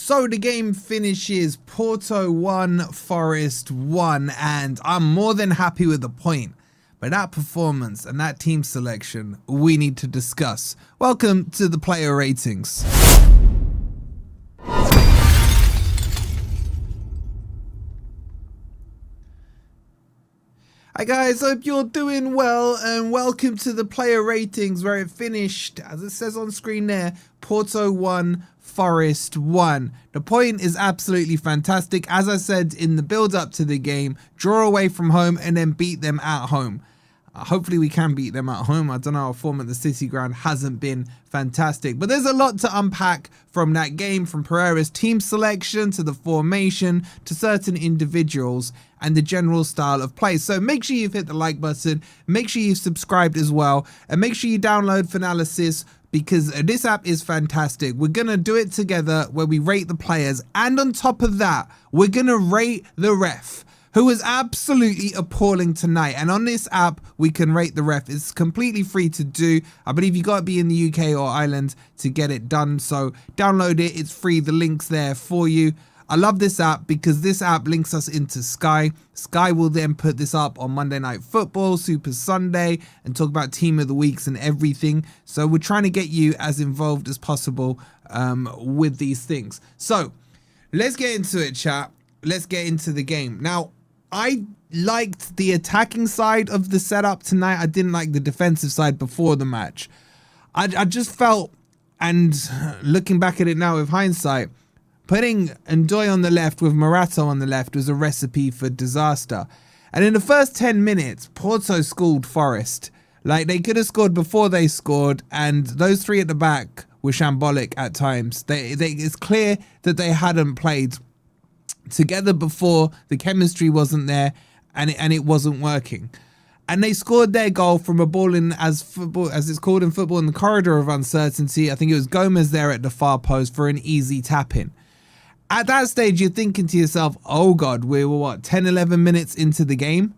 So the game finishes Porto 1, Forest 1, and I'm more than happy with the point. But that performance and that team selection, we need to discuss. Welcome to the player ratings. Hi guys, hope you're doing well and welcome to the player ratings where it finished, as it says on screen there, Porto 1, Forest 1. The point is absolutely fantastic. As I said in the build up to the game, draw away from home and then beat them at home. Hopefully we can beat them at home. I don't know, our form at the City Ground hasn't been fantastic. But there's a lot to unpack from that game, from Pereira's team selection to the formation to certain individuals and the general style of play. So make sure you've hit the like button, make sure you've subscribed as well, and make sure you download Finalysis because this app is fantastic. We're going to do it together where we rate the players, and on top of that, we're going to rate the ref, who was absolutely appalling tonight. And on this app, we can rate the ref. It's completely free to do. I believe you got to be in the UK or Ireland to get it done. So download it. It's free. The link's there for you. I love this app because this app links us into Sky. Sky will then put this up on Monday Night Football, Super Sunday, and talk about Team of the Weeks and everything. So we're trying to get you as involved as possible with these things. So let's get into it, chat. Let's get into the game. Now, I liked the attacking side of the setup tonight. I didn't like the defensive side before the match. I just felt, and looking back at it now with hindsight, putting Ndoye on the left with Morato on the left was a recipe for disaster. And in the first 10 minutes, Porto schooled Forest. Like, they could have scored before they scored, and those three at the back were shambolic at times. It's clear that they hadn't played together before. The chemistry wasn't there, and it wasn't working. And they scored their goal from a ball in, as it's called in football, in the corridor of uncertainty. I think it was Gomez there at the far post for an easy tap in. At that stage, you're thinking to yourself, oh God, we're what, 10, 11 minutes into the game?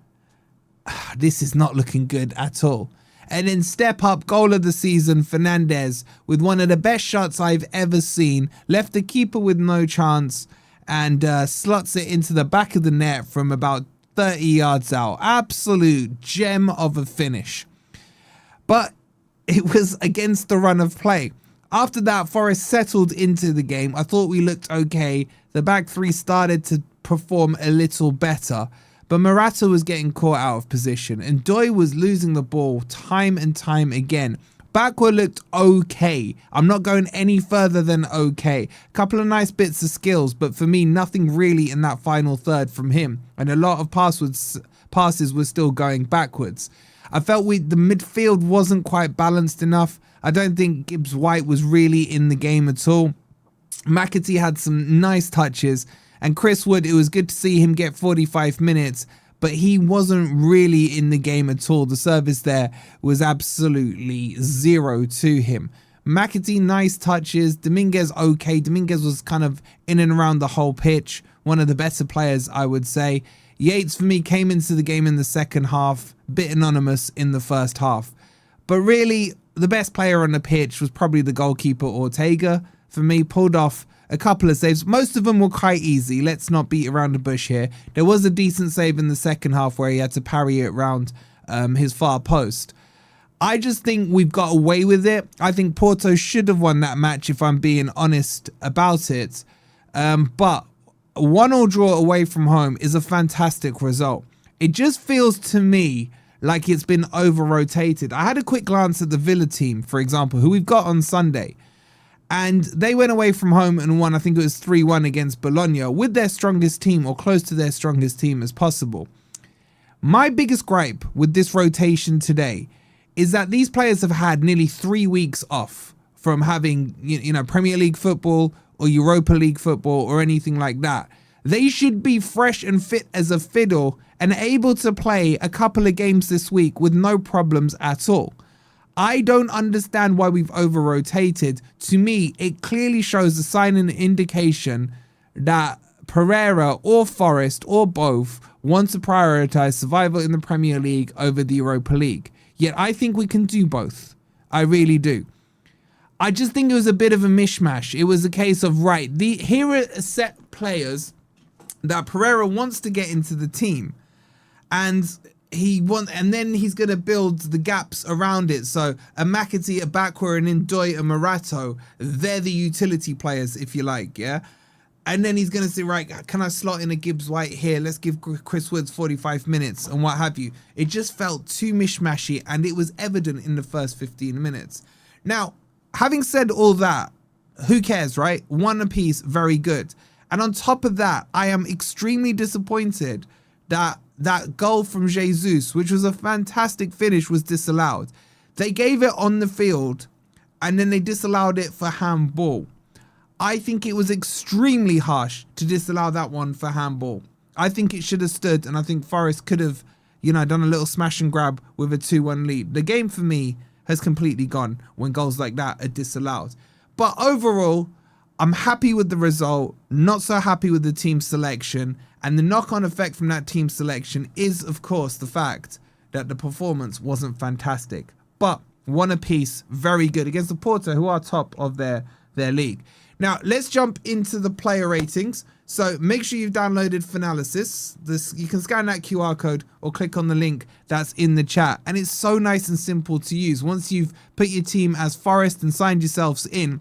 This is not looking good at all. And then step up goal of the season, Fernandez, with one of the best shots I've ever seen, left the keeper with no chance, and slots it into the back of the net from about 30 yards out. Absolute gem of a finish. But it was against the run of play. After that, Forest settled into the game. I thought we looked okay. The back three started to perform a little better. But Morato was getting caught out of position. And Ndoye was losing the ball time and time again. Backward looked okay. I'm not going any further than okay. A couple of nice bits of skills, but for me, nothing really in that final third from him. And a lot of passes were still going backwards. I felt the midfield wasn't quite balanced enough. I don't think Gibbs-White was really in the game at all. McAtee had some nice touches. And Chris Wood, it was good to see him get 45 minutes. But he wasn't really in the game at all. The service there was absolutely zero to him. McAtee, nice touches. Dominguez, okay. Dominguez was kind of in and around the whole pitch. One of the better players, I would say. Yates, for me, came into the game in the second half. Bit anonymous in the first half. But really, the best player on the pitch was probably the goalkeeper, Ortega. For me, pulled off a couple of saves. Most of them were quite easy. Let's not beat around the bush here. There was a decent save in the second half where he had to parry it around his far post. I just think we've got away with it. I think Porto should have won that match if I'm being honest about it. But a 1-1 draw away from home is a fantastic result. It just feels to me like it's been over-rotated. I had a quick glance at the Villa team, for example, who we've got on Sunday. And they went away from home and won, I think it was 3-1 against Bologna, with their strongest team, or close to their strongest team as possible. My biggest gripe with this rotation today is that these players have had nearly 3 weeks off from having, Premier League football or Europa League football or anything like that. They should be fresh and fit as a fiddle and able to play a couple of games this week with no problems at all. I don't understand why we've over-rotated. To me, it clearly shows a sign and indication that Pereira or Forest or both want to prioritise survival in the Premier League over the Europa League. Yet I think we can do both. I really do. I just think it was a bit of a mishmash. It was a case of, right, here are a set players that Pereira wants to get into the team, and then he's gonna build the gaps around it. So a McAtee, a Bakwa, an Ndoye, a Morato, they're the utility players, if you like, yeah. And then he's gonna say, right, can I slot in a Gibbs White here? Let's give Chris Woods 45 minutes and what have you. It just felt too mishmashy, and it was evident in the first 15 minutes. Now, having said all that, who cares, right? One apiece, very good. And on top of that, I am extremely disappointed that that goal from Jesus, which was a fantastic finish, was disallowed. They gave it on the field, and then they disallowed it for handball. I think it was extremely harsh to disallow that one for handball. I think it should have stood, and I think Forest could have, done a little smash and grab with a 2-1 lead. The game for me has completely gone when goals like that are disallowed. But overall, I'm happy with the result, not so happy with the team selection, and the knock-on effect from that team selection is, of course, the fact that the performance wasn't fantastic. But one apiece, very good against the Porto, who are top of their league. Now, let's jump into the player ratings. So make sure you've downloaded Finalysis. You can scan that QR code or click on the link that's in the chat. And it's so nice and simple to use. Once you've put your team as Forest and signed yourselves in,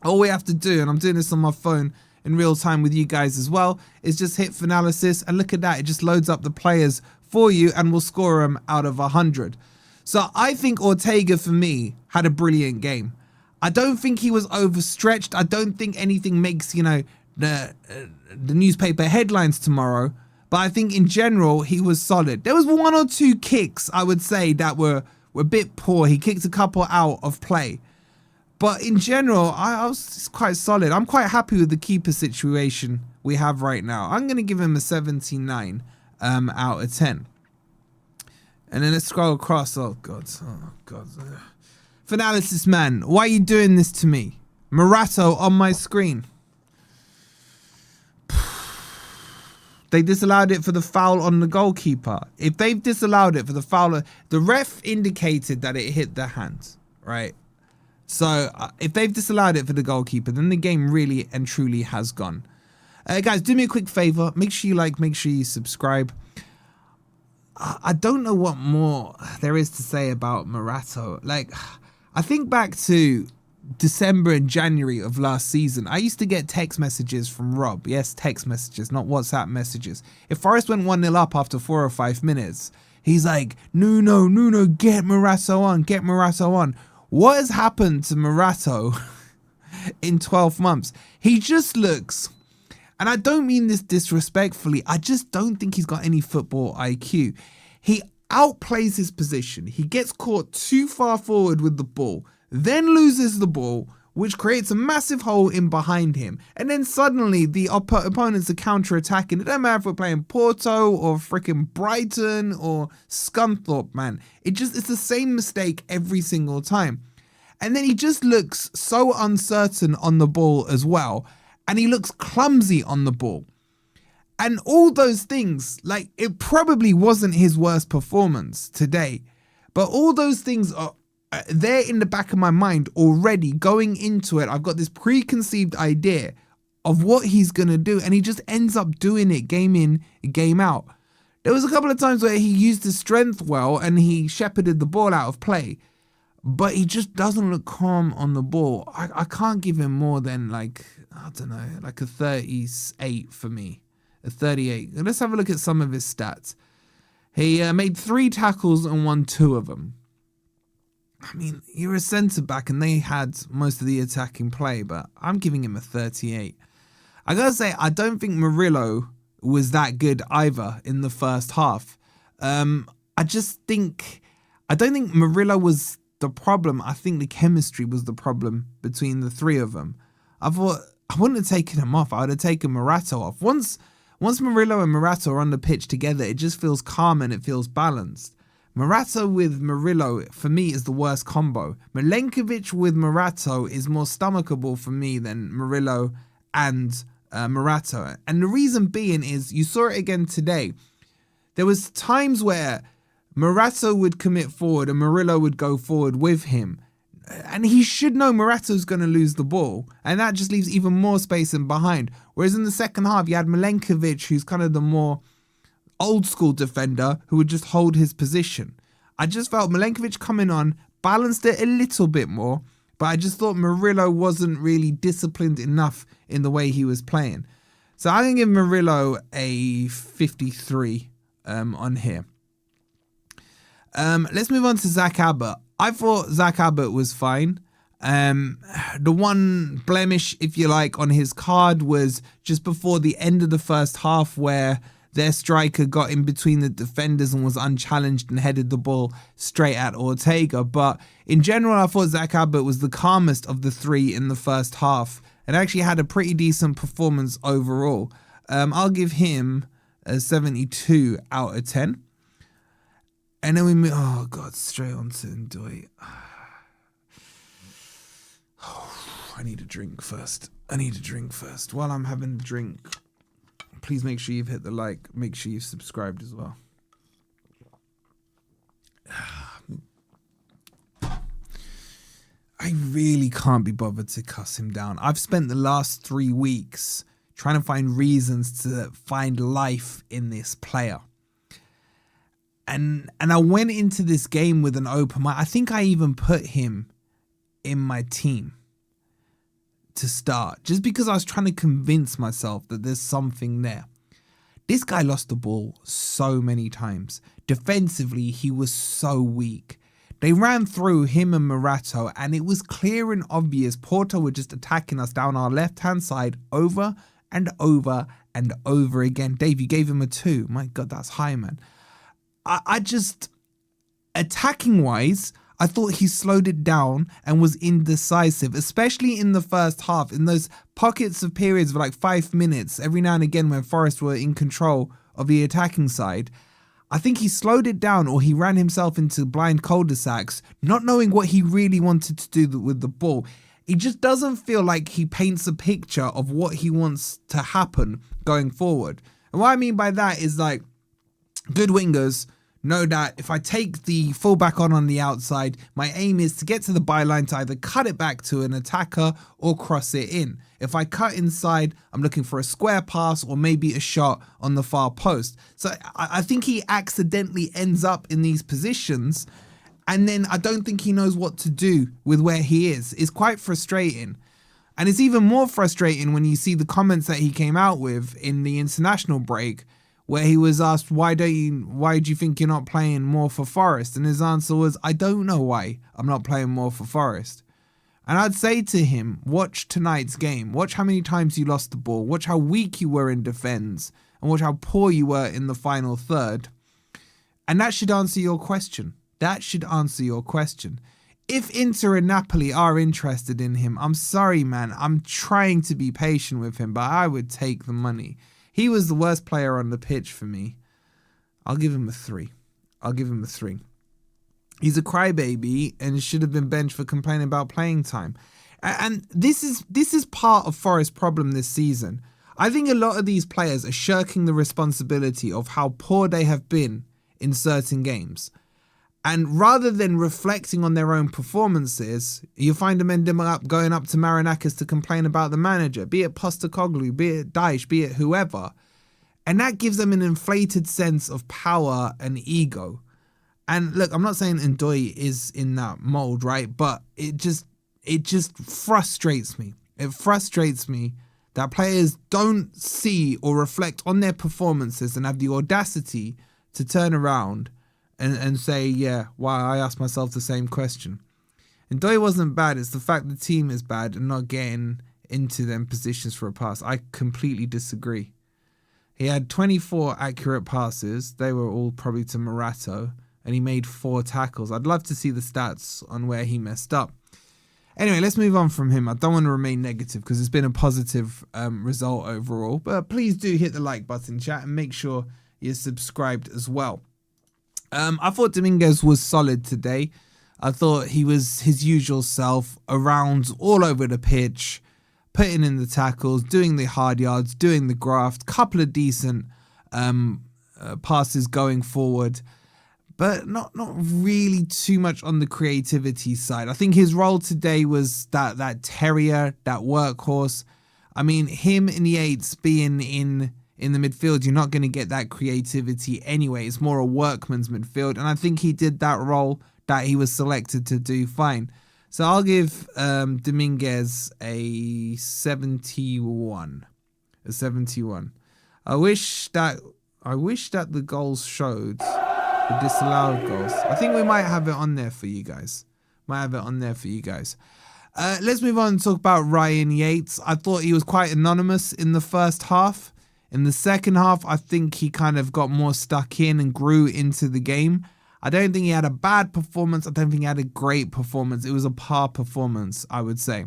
all we have to do, and I'm doing this on my phone in real time with you guys as well, is just hit Finalysis, and look at that. It just loads up the players for you and we'll score them out of 100. So I think Ortega, for me, had a brilliant game. I don't think he was overstretched. I don't think anything makes, the newspaper headlines tomorrow. But I think in general, he was solid. There was 1 or 2 kicks, I would say, that were a bit poor. He kicked a couple out of play. But in general, I was quite solid. I'm quite happy with the keeper situation we have right now. I'm going to give him a 79 out of 10. And then let's scroll across. Oh, God. Finalysis, man. Why are you doing this to me? Morato on my screen. They disallowed it for the foul on the goalkeeper. If they've disallowed it for the foul, the ref indicated that it hit the hand, right? So if they've disallowed it for the goalkeeper, then the game really and truly has gone. Guys, do me a quick favor. Make sure you like, make sure you subscribe. I don't know what more there is to say about Morato. Like, I think back to December and January of last season. I used to get text messages from Rob. Yes, text messages, not WhatsApp messages. If Forest went 1-0 up after 4 or 5 minutes, he's like, Nuno, get Morato on. What has happened to Morato in 12 months? He just looks, and I don't mean this disrespectfully, I just don't think he's got any football IQ. He outplays his position. He gets caught too far forward with the ball, then loses the ball, which creates a massive hole in behind him. And then suddenly the opponents are counter-attacking. It doesn't matter if we're playing Porto or freaking Brighton or Scunthorpe, man. It's the same mistake every single time. And then he just looks so uncertain on the ball as well. And he looks clumsy on the ball. And all those things, like, it probably wasn't his worst performance today. But all those things are there in the back of my mind already going into it. I've got this preconceived idea of what he's going to do. And he just ends up doing it game in, game out. There was a couple of times where he used his strength well and he shepherded the ball out of play. But he just doesn't look calm on the ball. I can't give him more than, like, I don't know, like a 38 for me. A 38. Let's have a look at some of his stats. He made 3 tackles and won 2 of them. I mean, you're a centre-back and they had most of the attacking play, but I'm giving him a 38. I gotta say, I don't think Murillo was that good either in the first half. I don't think Murillo was the problem. I think the chemistry was the problem between the 3 of them. I thought I wouldn't have taken him off. I would have taken Morato off. Once Murillo and Morato are on the pitch together, it just feels calm and it feels balanced. Morato with Murillo, for me, is the worst combo. Milenkovic with Morato is more stomachable for me than Murillo and Morato. And the reason being is, you saw it again today. There was times where Morato would commit forward and Murillo would go forward with him. And he should know Morato's going to lose the ball. And that just leaves even more space in behind. Whereas in the second half, you had Milenkovic, who's kind of the more old school defender who would just hold his position. I just felt Milenkovic coming on, balanced it a little bit more. But I just thought Murillo wasn't really disciplined enough in the way he was playing. So I'm going to give Murillo a 53 on here. Let's move on to Zach Abbott. I thought Zach Abbott was fine. The one blemish, if you like, on his card was just before the end of the first half where their striker got in between the defenders and was unchallenged and headed the ball straight at Ortega. But in general, I thought Zach Abbott was the calmest of the three in the first half and actually had a pretty decent performance overall. I'll give him a 72 out of 10. And then we move, oh God, straight on to Ndoye. I need a drink first. While I'm having a drink, please make sure you've hit the like. Make sure you've subscribed as well. I really can't be bothered to cuss him down. I've spent the last 3 weeks trying to find reasons to find life in this player. And I went into this game with an open mind. I think I even put him in my team to start, just because I was trying to convince myself that there's something there. This guy lost the ball so many times. Defensively, he was so weak. They ran through him and Morato, and it was clear and obvious Porto were just attacking us down our left-hand side over and over and over again. Dave, you gave him a 2. My God, that's high, man. I just, attacking wise, I thought he slowed it down and was indecisive, especially in the first half, in those pockets of periods of like 5 minutes, every now and again when Forest were in control of the attacking side. I think he slowed it down, or he ran himself into blind cul-de-sacs, not knowing what he really wanted to do with the ball. He just doesn't feel like he paints a picture of what he wants to happen going forward. And what I mean by that is, like, good wingers know that if I take the fullback on the outside, my aim is to get to the byline to either cut it back to an attacker or cross it in. If I cut inside, I'm looking for a square pass or maybe a shot on the far post. So I think he accidentally ends up in these positions, and then I don't think he knows what to do with where he is. It's quite frustrating. And it's even more frustrating when you see the comments that he came out with in the international break, where he was asked, why do you think you're not playing more for Forest? And his answer was, I don't know why I'm not playing more for Forest. And I'd say to him, watch tonight's game. Watch how many times you lost the ball. Watch how weak you were in defence. And watch how poor you were in the final third. And that should answer your question. If Inter and Napoli are interested in him, I'm sorry, man. I'm trying to be patient with him, but I would take the money. He was the worst player on the pitch for me. I'll give him a 3. He's a crybaby and should have been benched for complaining about playing time. And this is part of Forest's problem this season. I think a lot of these players are shirking the responsibility of how poor they have been in certain games. And rather than reflecting on their own performances, you find them ending up going up to Marinakis to complain about the manager, be it Postecoglou, be it Daesh, be it whoever. And that gives them an inflated sense of power and ego. And look, I'm not saying Ndoye is in that mold, right? But it just frustrates me. It frustrates me that players don't see or reflect on their performances and have the audacity to turn around and say, yeah, why I asked myself the same question. And Ndoye wasn't bad. It's the fact the team is bad and not getting into them positions for a pass. I completely disagree. He had 24 accurate passes. They were all probably to Morato. And he made 4 tackles. I'd love to see the stats on where he messed up. Anyway, let's move on from him. I don't want to remain negative because it's been a positive result overall. But please do hit the like button, chat, and make sure you're subscribed as well. I thought Dominguez was solid today. I thought he was his usual self, around all over the pitch, putting in the tackles, doing the hard yards, doing the graft, couple of decent passes going forward. but not really too much on the creativity side. I think his role today was that terrier, that workhorse. I mean, him and Yates being in the midfield, you're not going to get that creativity anyway. It's more a workman's midfield, and I think he did that role that he was selected to do fine. So I'll give Dominguez a 71. A 71. I wish that the goals showed the disallowed goals. I think we might have it on there for you guys. Let's move on and talk about Ryan Yates. I thought he was quite anonymous in the first half. In the second half, I think he kind of got more stuck in and grew into the game. I don't think he had a bad performance. I don't think he had a great performance. It was a par performance, I would say.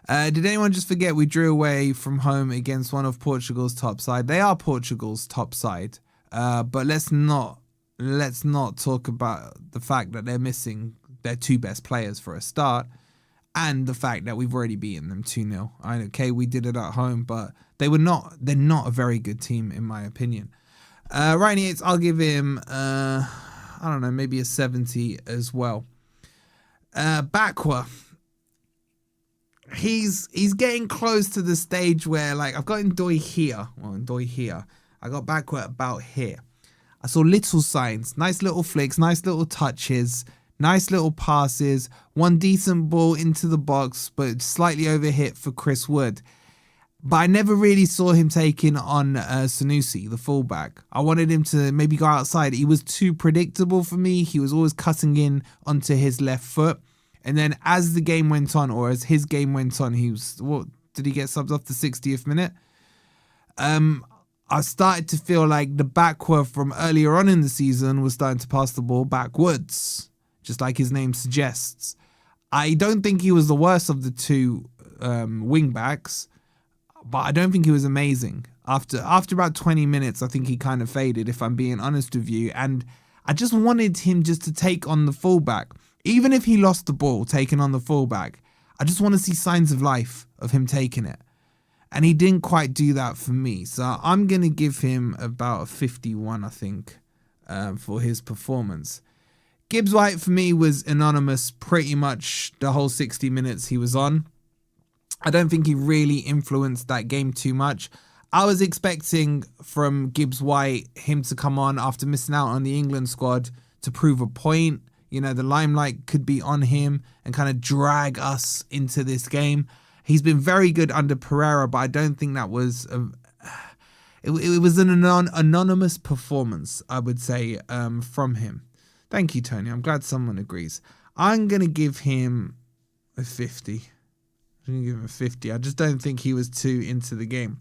Did anyone just forget we drew away from home against one of Portugal's top side? They are Portugal's top side. But let's not talk about the fact that they're missing their two best players for a start, and the fact that we've already beaten them 2-0. Okay, we did it at home, but they're not a very good team in my opinion. Ryan Yates, I'll give him I don't know, maybe a 70 as well. Bakwa, he's getting close to the stage where, like, I've got Ndoye here. I got Bakwa about here. I saw little signs, nice little flicks, nice little touches, nice little passes, one decent ball into the box, but slightly overhit for Chris Wood. But I never really saw him taking on Sanusi, the fullback. I wanted him to maybe go outside. He was too predictable for me. He was always cutting in onto his left foot. And then as the game went on, or as his game went on, did he get subbed off the 60th minute? I started to feel like the Bakwa from earlier on in the season was starting to pass the ball backwards, just like his name suggests. I don't think he was the worst of the two wing backs, but I don't think he was amazing. After about 20 minutes, I think he kind of faded, if I'm being honest with you. And I just wanted him just to take on the fullback. Even if he lost the ball taking on the fullback, I just want to see signs of life of him taking it. And he didn't quite do that for me. So I'm going to give him about a 51, I think, for his performance. Gibbs White, for me, was anonymous pretty much the whole 60 minutes he was on. I don't think he really influenced that game too much. I was expecting from Gibbs White him to come on after missing out on the England squad to prove a point. You know, the limelight could be on him and kind of drag us into this game. He's been very good under Pereira, but I don't think that was... It was an anonymous performance, I would say, from him. Thank you, Tony. I'm glad someone agrees. I'm going to give him a 50. I'm going to give him a 50. I just don't think he was too into the game.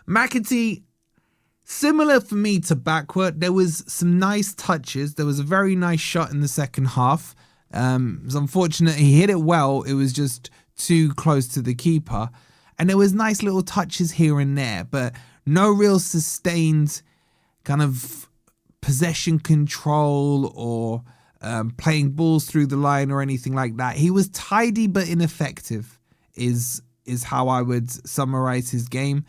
McAtee, similar for me to Backward. There was some nice touches. There was a very nice shot in the second half. It was unfortunate. He hit it well. It was just too close to the keeper. And there was nice little touches here and there, but no real sustained kind of possession control or playing balls through the line or anything like that. He was tidy but ineffective is how I would summarize his game.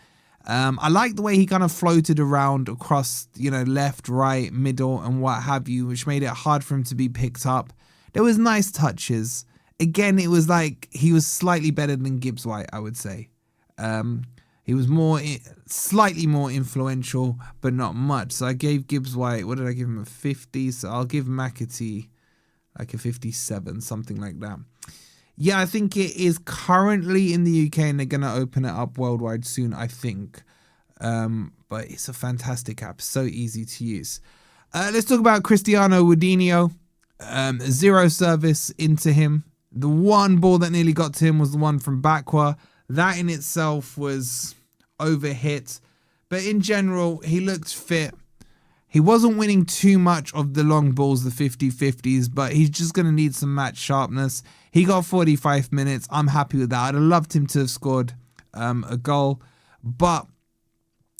I like the way he kind of floated around across, left, right, middle and what have you, which made it hard for him to be picked up. There was nice touches. Again, it was like he was slightly better than Gibbs White, I would say. He was slightly more influential, but not much. So I gave Gibbs White, what did I give him, a 50? So I'll give McAtee like a 57, something like that. Yeah, I think it is currently in the UK and they're going to open it up worldwide soon, I think. But it's a fantastic app, so easy to use. Let's talk about Cristiano Woodinho. 0 service into him. The one ball that nearly got to him was the one from Bakwa. That in itself was overhit. But in general, he looked fit. He wasn't winning too much of the long balls, the 50-50s, but he's just going to need some match sharpness. He got 45 minutes. I'm happy with that. I'd have loved him to have scored a goal. But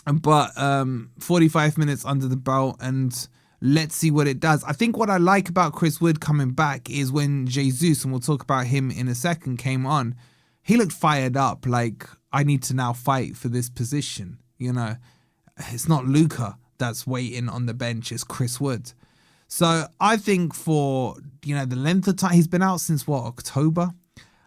45 minutes under the belt, and let's see what it does. I think what I like about Chris Wood coming back is when Jesus, and we'll talk about him in a second, came on, he looked fired up, like, I need to now fight for this position. It's not Luka that's waiting on the bench is Chris Wood. So I think for, the length of time, he's been out since October.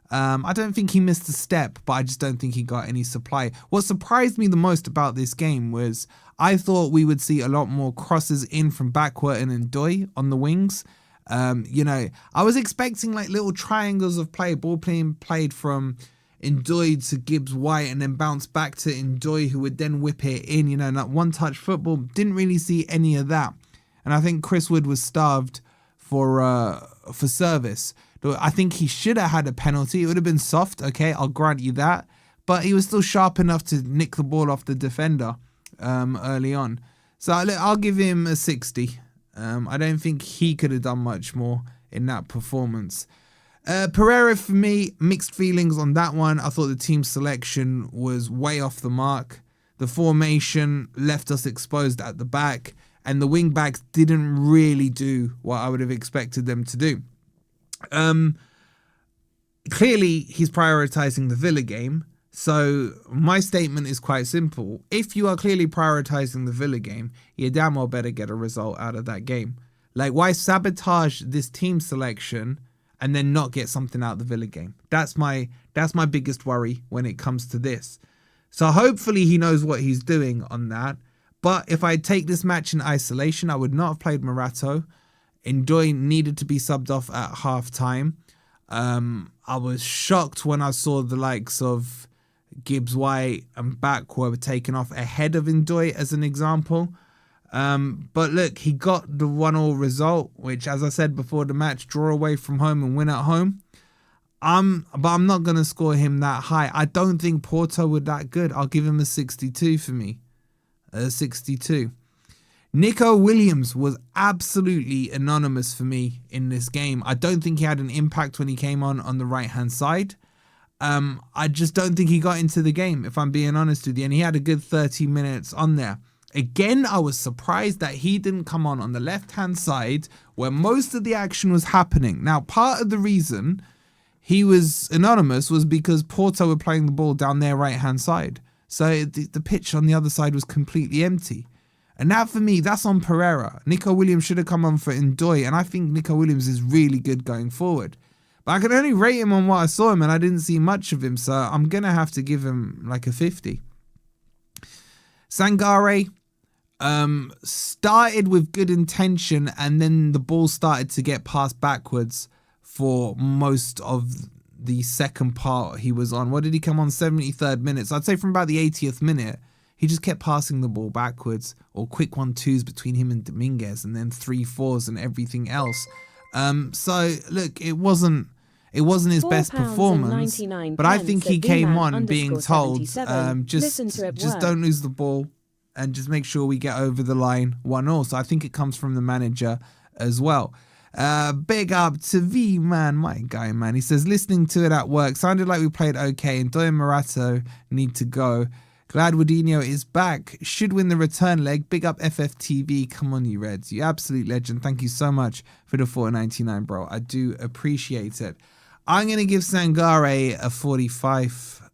I don't think he missed a step, but I just don't think he got any supply. What surprised me the most about this game was I thought we would see a lot more crosses in from Backcourt and Ndoye on the wings. I was expecting like little triangles of play, ball played from Ndoye to Gibbs White and then bounce back to Ndoye, who would then whip it in, that one-touch football. Didn't really see any of that. And I think Chris Wood was starved for service. I think he should have had a penalty. It would have been soft, okay, I'll grant you that. But he was still sharp enough to nick the ball off the defender early on. So I'll give him a 60. I don't think he could have done much more in that performance. Pereira, for me, mixed feelings on that one. I thought the team selection was way off the mark. The formation left us exposed at the back, and the wing backs didn't really do what I would have expected them to do. Clearly, he's prioritizing the Villa game. So my statement is quite simple. If you are clearly prioritizing the Villa game, you damn well better get a result out of that game. Like, why sabotage this team selection and then not get something out of the Villa game? That's my biggest worry when it comes to this. So hopefully he knows what he's doing on that. But if I take this match in isolation, I would not have played Morato. Ndoye needed to be subbed off at half time. I was shocked when I saw the likes of Gibbs White and Backcourt were taken off ahead of Ndoye as an example. But look, he got the 1-1 result, which, as I said before the match, draw away from home and win at home. But I'm not going to score him that high. I don't think Porto were that good. I'll give him a 62 for me. A 62. Nico Williams was absolutely anonymous for me in this game. I don't think he had an impact when he came on the right-hand side. I just don't think he got into the game, if I'm being honest with you. And he had a good 30 minutes on there. Again, I was surprised that he didn't come on the left-hand side where most of the action was happening. Now, part of the reason he was anonymous was because Porto were playing the ball down their right-hand side. So the pitch on the other side was completely empty. And that, for me, that's on Pereira. Nico Williams should have come on for Ndoye, and I think Nico Williams is really good going forward. But I can only rate him on what I saw him, and I didn't see much of him, so I'm going to have to give him like a 50. Sangare started with good intention, and then the ball started to get passed backwards for most of the second part he was on. What did he come on? 73rd minute. So I'd say from about the 80th minute, he just kept passing the ball backwards, or quick 1-2s between him and Dominguez, and then 3-4s and everything else. So look, it wasn't his best performance, but I think he came on being told, just don't lose the ball and just make sure we get over the line 1-1. So I think it comes from the manager as well. Big up to V, man, my guy, man. He says, listening to it at work, sounded like we played okay, and Ndoye and Morato need to go. Glad Wadinho is back. Should win the return leg. Big up FFTV. Come on, you Reds. You absolute legend. Thank you so much for the $4.99, bro. I do appreciate it. I'm going to give Sangare a 45.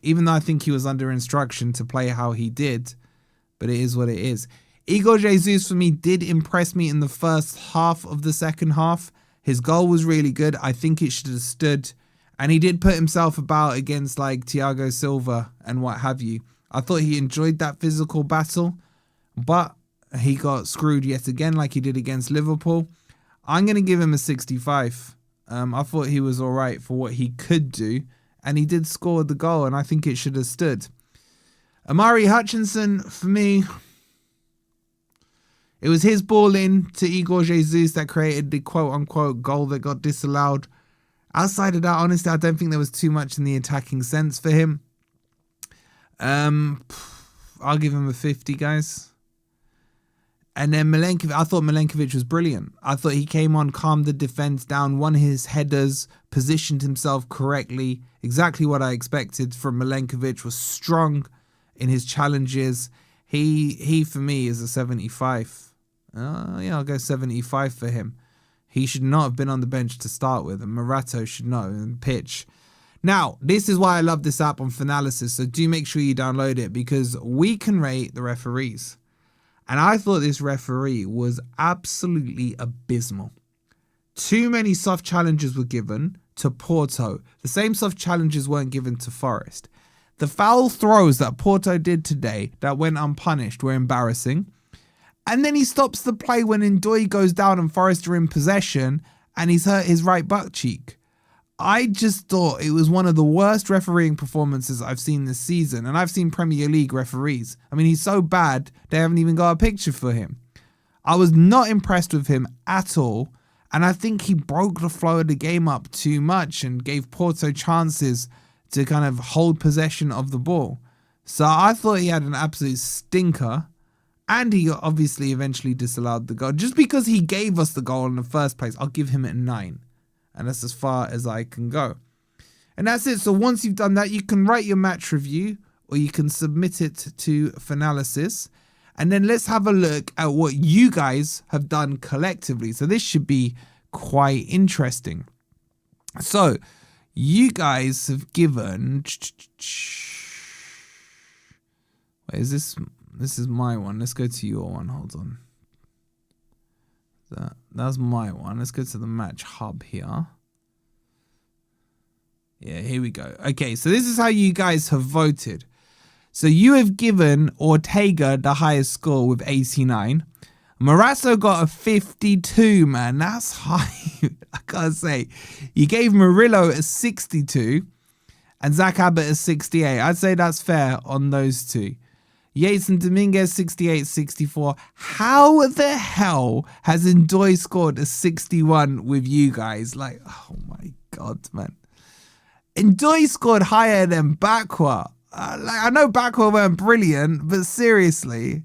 Even though I think he was under instruction to play how he did. But it is what it is. Igor Jesus, for me, did impress me in the first half of the second half. His goal was really good. I think it should have stood. And he did put himself about against like Thiago Silva and what have you. I thought he enjoyed that physical battle, but he got screwed yet again like he did against Liverpool. I'm going to give him a 65. I thought he was all right for what he could do, and he did score the goal, and I think it should have stood. Amari Hutchinson, for me, it was his ball in to Igor Jesus that created the quote-unquote goal that got disallowed. Outside of that, honestly, I don't think there was too much in the attacking sense for him. I'll give him a 50, guys. And then Milenkovic, I thought Milenkovic was brilliant. I thought he came on, calmed the defence down, won his headers, positioned himself correctly. Exactly what I expected from Milenkovic, was strong in his challenges. He for me, is a 75. Yeah, I'll go 75 for him. He should not have been on the bench to start with, and Morato should know and pitch. Now, this is why I love this app on Finalysis, so do make sure you download it, because we can rate the referees. And I thought this referee was absolutely abysmal. Too many soft challenges were given to Porto. The same soft challenges weren't given to Forest. The foul throws that Porto did today that went unpunished were embarrassing. And then he stops the play when Ndoye goes down and Forest are in possession and he's hurt his right butt cheek. I just thought it was one of the worst refereeing performances I've seen this season. And I've seen Premier League referees. I mean, he's so bad, they haven't even got a picture for him. I was not impressed with him at all. And I think he broke the flow of the game up too much and gave Porto chances to kind of hold possession of the ball. So I thought he had an absolute stinker. And he obviously eventually disallowed the goal. Just because he gave us the goal in the first place, I'll give him a 9. And that's as far as I can go. And that's it. So once you've done that, you can write your match review or you can submit it to Finalysis. And then let's have a look at what you guys have done collectively. So this should be quite interesting. So you guys have given... Wait, is this... This is my one. Let's go to your one. Hold on. That's my one. Let's go to the match hub here. Yeah, here we go. Okay, so this is how you guys have voted. So you have given Ortega the highest score with 89. Morasso got a 52, man. That's high. I gotta say. You gave Murillo a 62 and Zach Abbott a 68. I'd say that's fair on those two. Yates and Dominguez 68, 64. How the hell has Ndoye scored a 61 with you guys? Like, oh my God, man. Ndoye scored higher than Bakwa. I know Bakwa weren't brilliant, but seriously.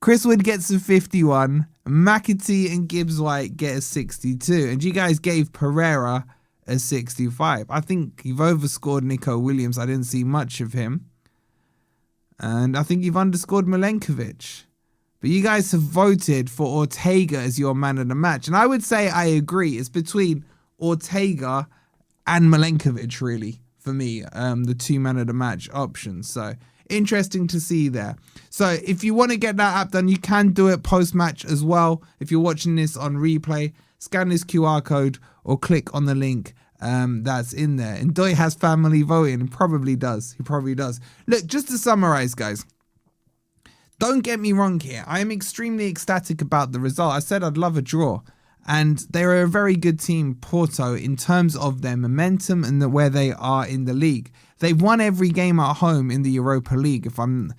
Chris Wood gets a 51. McAtee and Gibbs White get a 62. And you guys gave Pereira a 65. I think you've overscored Nico Williams. I didn't see much of him. And I think you've underscored Milenkovic. But you guys have voted for Ortega as your man of the match. And I would say I agree. It's between Ortega and Milenkovic, really, for me. The two man of the match options. So interesting to see there. So if you want to get that app done, you can do it post-match as well. If you're watching this on replay, scan this QR code or click on the link that's in there. And Ndoye has family voting. He probably does. Look, just to summarize, guys, don't get me wrong here. I am extremely ecstatic about the result. I said I'd love a draw. And they're a very good team, Porto, in terms of their momentum and where they are in the league. They've won every game at home in the Europa League, if I'm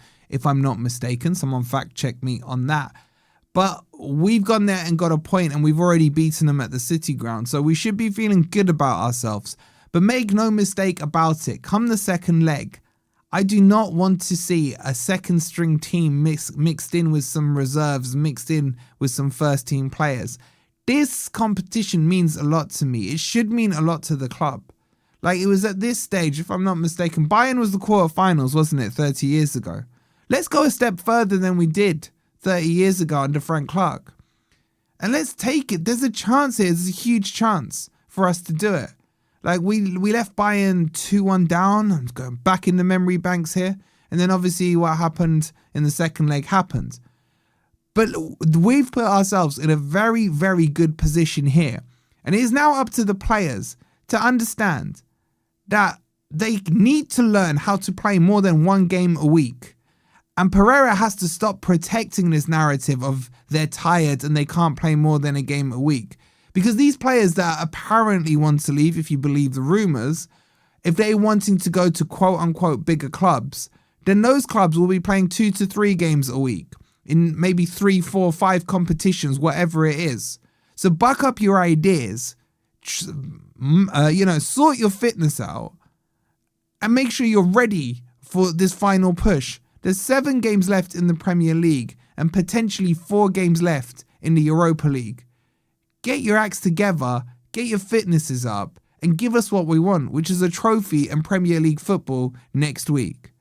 not mistaken. Someone fact check me on that. But we've gone there and got a point, and we've already beaten them at the City Ground. So we should be feeling good about ourselves. But make no mistake about it. Come the second leg, I do not want to see a second string team mixed in with some reserves, mixed in with some first team players. This competition means a lot to me. It should mean a lot to the club. Like, it was at this stage, if I'm not mistaken, Bayern was the quarterfinals, wasn't it, 30 years ago? Let's go a step further than we did 30 years ago under Frank Clark. And let's take it. There's a chance here. There's a huge chance for us to do it. Like, we left Bayern 2-1 down. I'm going back in the memory banks here. And then obviously what happened in the second leg happened. But we've put ourselves in a very, very good position here. And it is now up to the players to understand that they need to learn how to play more than one game a week. And Pereira has to stop protecting this narrative of they're tired and they can't play more than a game a week. Because these players that apparently want to leave, if you believe the rumours, if they're wanting to go to quote-unquote bigger clubs, then those clubs will be playing 2 to 3 games a week in maybe 3, 4, 5 competitions, whatever it is. So buck up your ideas, sort your fitness out and make sure you're ready for this final push. There's 7 games left in the Premier League and potentially 4 games left in the Europa League. Get your acts together, get your fitnesses up, and give us what we want, which is a trophy and Premier League football next week.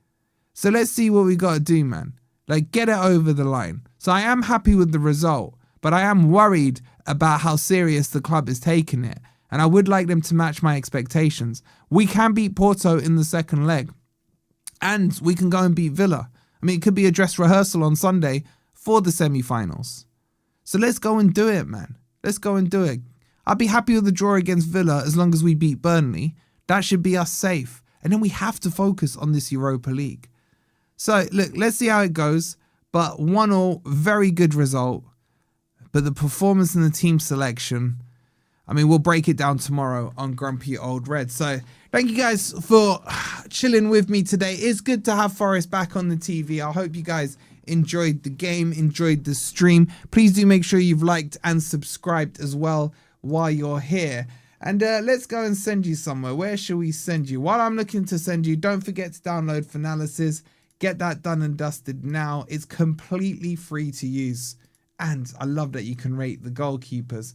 So let's see what we got to do, man. Like, get it over the line. So I am happy with the result, but I am worried about how serious the club is taking it. And I would like them to match my expectations. We can beat Porto in the second leg. And we can go and beat Villa. I mean, it could be a dress rehearsal on Sunday for the semi-finals. So let's go and do it, man. Let's go and do it. I'd be happy with the draw against Villa as long as we beat Burnley. That should be us safe. And then we have to focus on this Europa League. So, look, let's see how it goes. But 1-1, very good result. But the performance and the team selection, I mean, we'll break it down tomorrow on Grumpy Old Red. So, thank you guys for chilling with me today. It's good to have Forest back on the TV. I hope you guys enjoyed the game, enjoyed the stream. Please do make sure you've liked and subscribed as well while you're here. And let's go and send you somewhere. Where should we send you? While I'm looking to send you, don't forget to download Finalysis. Get that done and dusted now. It's completely free to use. And I love that you can rate the goalkeepers.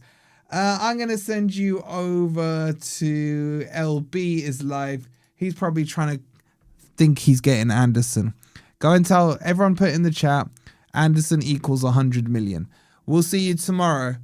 I'm going to send you over to LB is live. He's probably trying to think he's getting Anderson. Go and tell everyone, put in the chat, Anderson equals 100 million. We'll see you tomorrow.